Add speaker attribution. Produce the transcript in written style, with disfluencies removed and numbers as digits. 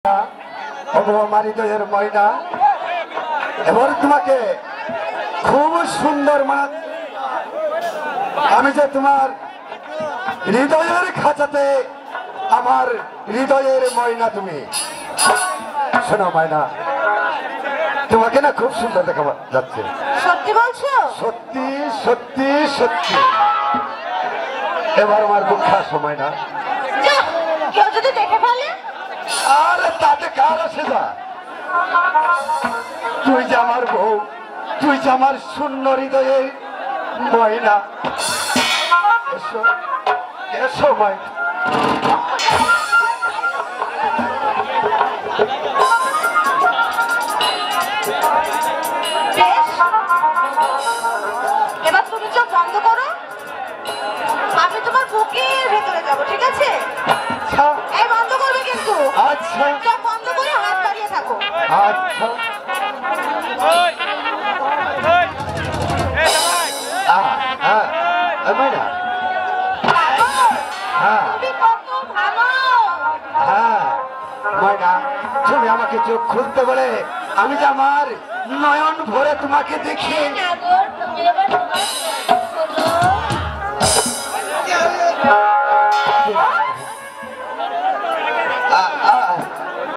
Speaker 1: আমার হৃদয়ের ময়না, এবার তোমাকে খুব সুন্দর মানাত। আমি যে তোমার হৃদয়ের খাঁচাতে, আমার হৃদয়ের ময়না তুমি। শোনো ময়না, তোমাকে না খুব সুন্দর দেখা যাচ্ছে।
Speaker 2: সত্যি বলছো?
Speaker 1: সত্যি সত্যি সত্যি। এবার আমার দুঃখ সময় না,
Speaker 2: কেউ যদি দেখে ফেলে?
Speaker 1: আরে তাতে কার আসে যা। তুই যে আমার বউ, তুই যে আমার শূন্য হৃদয়ের ময়না। এসো এসো ময়না।
Speaker 2: এবার তুমি চোখ বন্ধ করো, আমি তোমার বুকের ভেতরে যাবো, ঠিক আছে?
Speaker 1: আচ্ছা
Speaker 2: এই বন্ধ করবে কিন্তু।
Speaker 1: আচ্ছা
Speaker 2: চোখ বন্ধ করে হাত বাড়িয়ে থাকো।
Speaker 1: আচ্ছা। ময়না, হ্যাঁ
Speaker 2: তুমি কত ভালো।
Speaker 1: হ্যাঁ ময়না, তুমি আমাকে চোখ খুলতে বলে আমি যে আমার নয়ন ভরে তোমাকে দেখি।
Speaker 2: নাগর, তুমি এবার তোমার